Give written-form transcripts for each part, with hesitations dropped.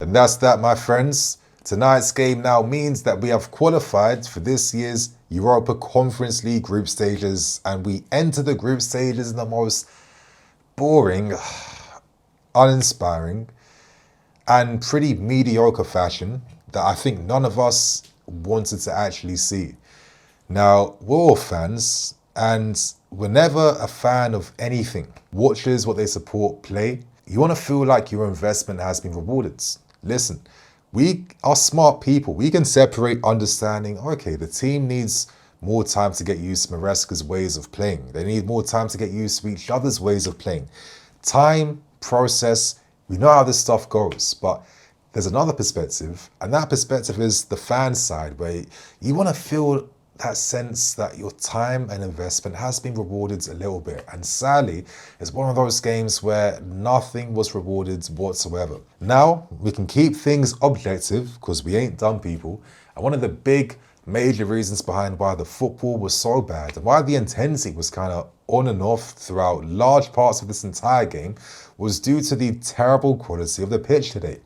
And that's that, my friends. Tonight's game now means that we have qualified for this year's Europa Conference League group stages, and we enter the group stages in the most boring, uninspiring, and pretty mediocre fashion that I think none of us wanted to actually see. Now, we're all fans, and whenever a fan of anything watches what they support play, you want to feel like your investment has been rewarded. Listen, we are smart people. We can separate understanding, okay, the team needs more time to get used to Maresca's ways of playing. They need more time to get used to each other's ways of playing. Time, process, we know how this stuff goes, but there's another perspective, and that perspective is the fan side, where you want to feel that sense that your time and investment has been rewarded a little bit. And sadly, it's one of those games where nothing was rewarded whatsoever. Now, we can keep things objective because we ain't dumb people. And one of the big major reasons behind why the football was so bad and why the intensity was kind of on and off throughout large parts of this entire game was due to the terrible quality of the pitch today.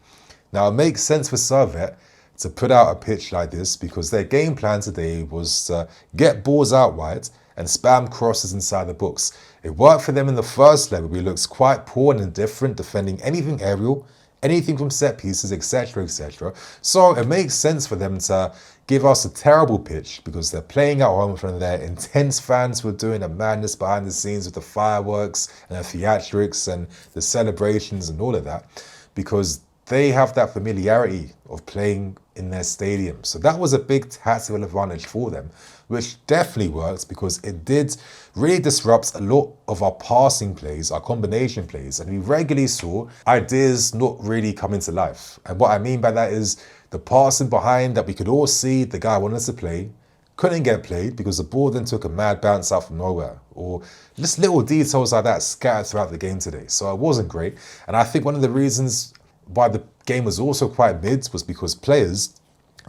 Now, it makes sense for Servette to put out a pitch like this because their game plan today was to get balls out wide and spam crosses inside the box. It worked for them in the first leg, where we looked quite poor and indifferent defending anything aerial, anything from set pieces, etc, etc. So it makes sense for them to give us a terrible pitch because they're playing at home in front of their intense fans who are doing a madness behind the scenes with the fireworks and the theatrics and the celebrations and all of that, because they have that familiarity of playing in their stadium. So that was a big tactical advantage for them, which definitely works because it did really disrupt a lot of our passing plays, our combination plays, and we regularly saw ideas not really come into life. And what I mean by that is the passing behind that we could all see the guy wanted to play couldn't get played because the ball then took a mad bounce out from nowhere, or just little details like that scattered throughout the game today. So it wasn't great. And I think one of the reasons why the game was also quite mid was because players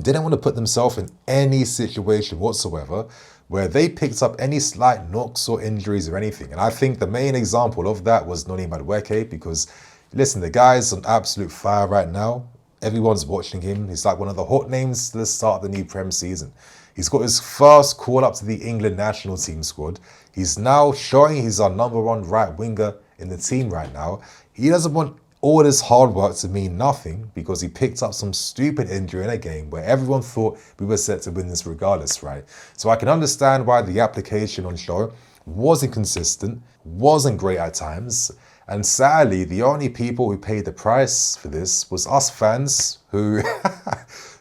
didn't want to put themselves in any situation whatsoever where they picked up any slight knocks or injuries or anything. And I think the main example of that was Mudryk, because listen, the guy's on absolute fire right now. Everyone's watching him. He's like one of the hot names to the start of the new Prem season. He's got his first call up to the England national team squad. He's now showing he's our #1 right winger in the team right now. He doesn't want all this hard work to mean nothing because he picked up some stupid injury in a game where everyone thought we were set to win this regardless, right? So I can understand why the application on show wasn't consistent, wasn't great at times, and sadly, the only people who paid the price for this was us fans who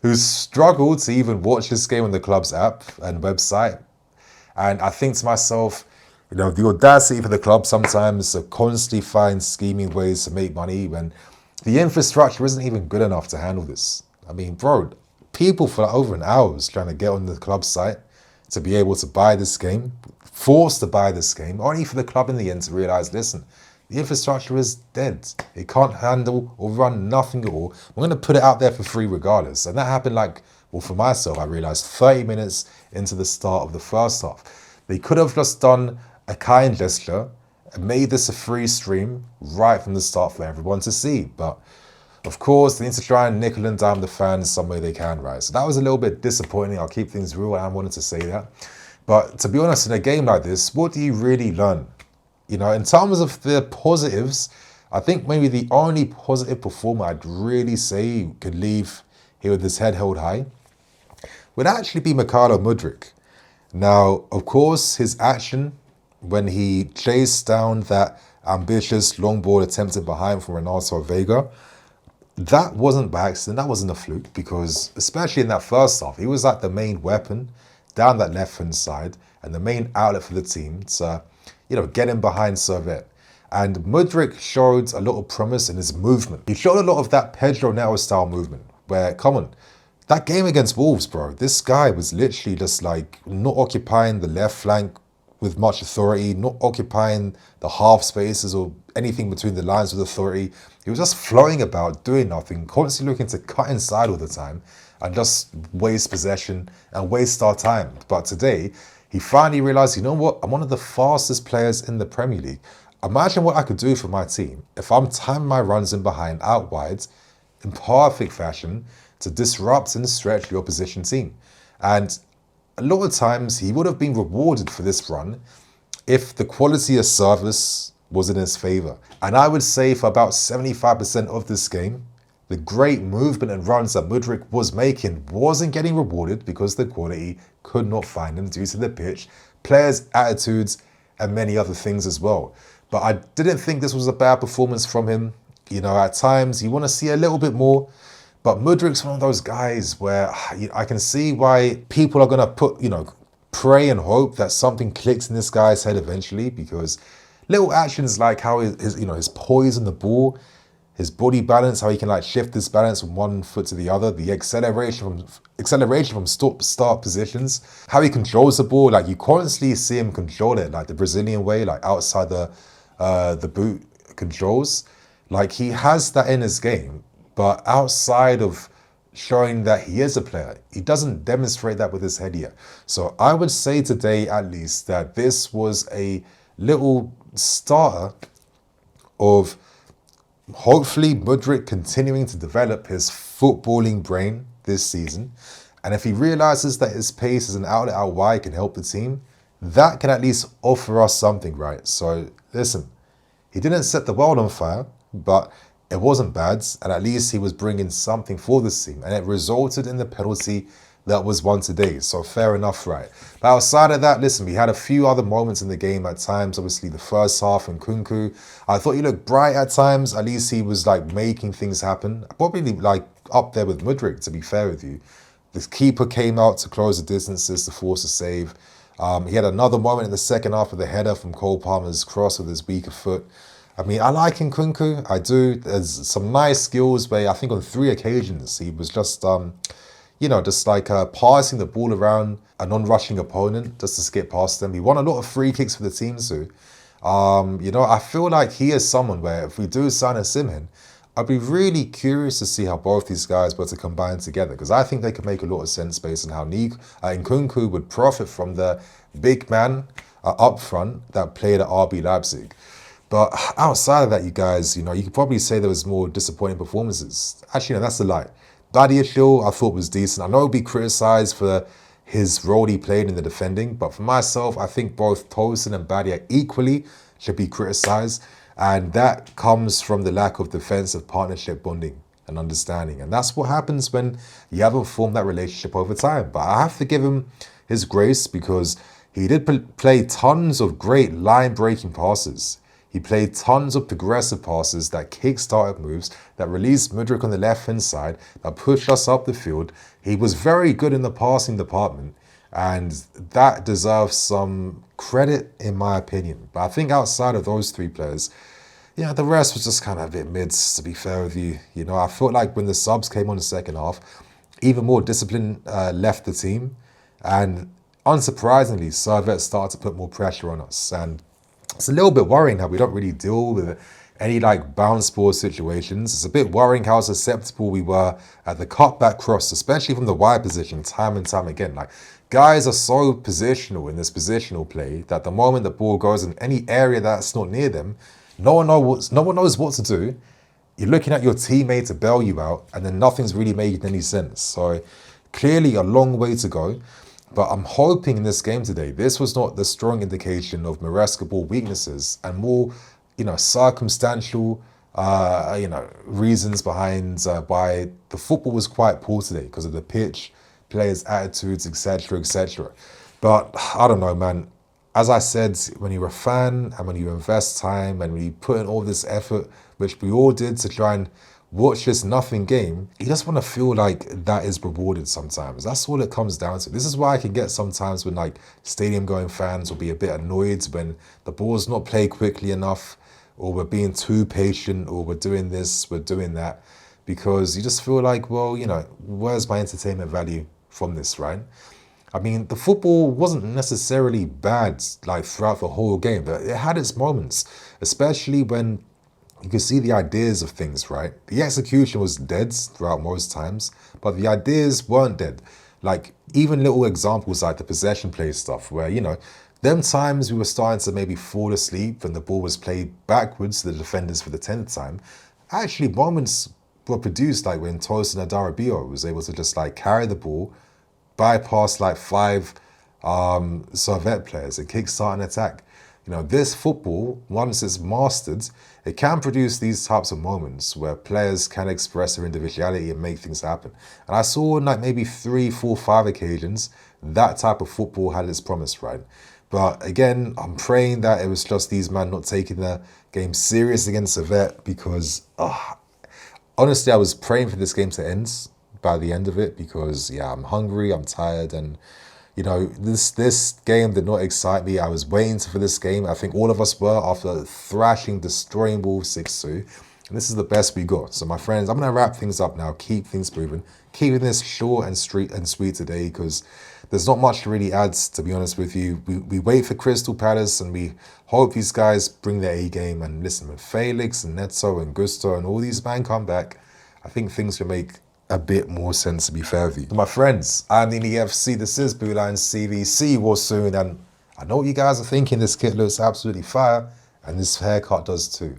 who struggled to even watch this game on the club's app and website. And I think to myself, you know, the audacity for the club sometimes to constantly find scheming ways to make money when the infrastructure isn't even good enough to handle this. I mean, bro, people for over an hour was trying to get on the club site to be able to buy this game, forced to buy this game, only for the club in the end to realize, listen, the infrastructure is dead. It can't handle or run nothing at all. We're going to put it out there for free regardless. And that happened well, for myself, I realized 30 minutes into the start of the first half. They could have just done a kind gesture and made this a free stream right from the start for everyone to see. But of course, they need to try and nickel and dime the fans some way they can, right? So that was a little bit disappointing. I'll keep things real, and I wanted to say that. But to be honest, in a game like this, what do you really learn? You know, in terms of the positives, I think maybe the only positive performer I'd really say could leave here with his head held high would actually be Mudryk. Now, of course, his action when he chased down that ambitious long ball attempted behind from Renato Vega, that wasn't by accident, that wasn't a fluke, because especially in that first half, he was like the main weapon down that left-hand side and the main outlet for the team to, you know, get him behind Servette. And Mudryk showed a lot of promise in his movement. He showed a lot of that Pedro Neto style movement where, come on, that game against Wolves, bro, this guy was literally just like not occupying the left flank with much authority, not occupying the half spaces or anything between the lines with authority. He was just floating about, doing nothing, constantly looking to cut inside all the time and just waste possession and waste our time. But today, he finally realized, you know what, I'm one of the fastest players in the Premier League. Imagine what I could do for my team if I'm timing my runs in behind out wide in perfect fashion to disrupt and stretch the opposition team. And a lot of times he would have been rewarded for this run if the quality of service was in his favour. And I would say for about 75% of this game, the great movement and runs that Mudryk was making wasn't getting rewarded because the quality could not find him due to the pitch, players' attitudes, and many other things as well. But I didn't think this was a bad performance from him. You know, at times you want to see a little bit more, but Mudryk's one of those guys where I can see why people are going to put, pray and hope that something clicks in this guy's head eventually, because little actions like how his poise on the ball, his body balance, how he can shift this balance from one foot to the other, the acceleration from start positions, how he controls the ball, you constantly see him control it the Brazilian way, outside the boot controls. He has that in his game, but outside of showing that he is a player, he doesn't demonstrate that with his head yet. So I would say today, at least, that this was a little starter of hopefully Mudryk continuing to develop his footballing brain this season. And if he realizes that his pace as an outlet out wide can help the team, that can at least offer us something, right? So listen, he didn't set the world on fire, but it wasn't bad, and at least he was bringing something for this team, and it resulted in the penalty that was won today. So fair enough, right? But outside of that, listen, we had a few other moments in the game at times. Obviously, the first half, nkunku, I thought he looked bright at times. At least he was making things happen. Probably up there with Mudryk, to be fair with you. The keeper came out to close the distances to force a save. He had another moment in the second half with a header from Cole Palmer's cross with his weaker foot. I mean, I like nkunku, I do. There's some nice skills where I think on 3 occasions he was just, passing the ball around a non-rushing opponent just to skip past them. He won a lot of free kicks for the team too. I feel like he is someone where if we do sign a Simon, I'd be really curious to see how both these guys were to combine together, because I think they could make a lot of sense based on how nkunku would profit from the big man up front that played at RB Leipzig. But outside of that, you guys, you could probably say there was more disappointing performances. Actually, no, that's a lie. Badiashile, I thought was decent. I know he'll be criticised for his role he played in the defending, but for myself, I think both Tosin and Badia equally should be criticised. And that comes from the lack of defensive partnership bonding and understanding. And that's what happens when you haven't formed that relationship over time. But I have to give him his grace, because he did play tons of great line-breaking passes. He played tons of progressive passes that kick-started moves, that released Mudryk on the left-hand side, that pushed us up the field. He was very good in the passing department, and that deserves some credit in my opinion. But I think outside of those 3 players, the rest was just kind of a bit mids, to be fair with you. I felt like when the subs came on the second half, even more discipline left the team, and unsurprisingly, Servette started to put more pressure on us. And it's a little bit worrying how we don't really deal with any bounce ball situations. It's a bit worrying how susceptible we were at the cutback cross, especially from the wide position, time and time again. Guys are so positional in this positional play that the moment the ball goes in any area that's not near them, no one knows what to do. You're looking at your teammate to bail you out, and then nothing's really making any sense. So clearly a long way to go. But I'm hoping in this game today, this was not the strong indication of Maresca ball weaknesses, and more, circumstantial, reasons behind why the football was quite poor today, because of the pitch, players' attitudes, etc., etc. But I don't know, man. As I said, when you're a fan and when you invest time and when you put in all this effort, which we all did to try and watch this nothing game, you just want to feel like that is rewarded sometimes. That's all it comes down to. This is why I can get sometimes when stadium going fans will be a bit annoyed when the ball's not played quickly enough, or we're being too patient, or we're doing this, we're doing that, because you just feel like, well, where's my entertainment value from this, right? I mean, the football wasn't necessarily bad throughout the whole game, but it had its moments, especially when you can see the ideas of things, right? The execution was dead throughout most times, but the ideas weren't dead. Even little examples like the possession play stuff where, them times we were starting to maybe fall asleep and the ball was played backwards to the defenders for the 10th time. Actually, moments were produced like when Tosin Adarabioyo was able to just like carry the ball, bypass like 5 Servette players and kickstart an attack. You know, this football, once it's mastered, it can produce these types of moments where players can express their individuality and make things happen. And I saw on like maybe 3, 4, 5 occasions that type of football had its promise, right? But again, I'm praying that it was just these men not taking the game serious against Servette, because honestly, I was praying for this game to end by the end of it, because yeah, I'm hungry, I'm tired, and you know, this game did not excite me. I was waiting for this game. I think all of us were, after thrashing, destroying Wolves 6-2. And this is the best we got. So my friends, I'm going to wrap things up now, keep things moving, keeping this short and sweet today, because there's not much to really add, to be honest with you. We wait for Crystal Palace, and we hope these guys bring their A game. And listen, with Felix and Neto and Gusto and all these men come back, I think things will make a bit more sense, to be fair with you. So my friends, I'm the EFC, this is BlueLionsTV. See you all soon, and I know what you guys are thinking. This kit looks absolutely fire, and this haircut does too.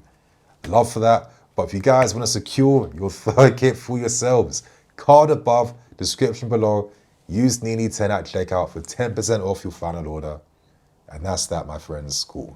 Love for that. But if you guys want to secure your third kit for yourselves, card above, description below, use Nini10 at checkout for 10% off your final order. And that's that, my friends. Cool.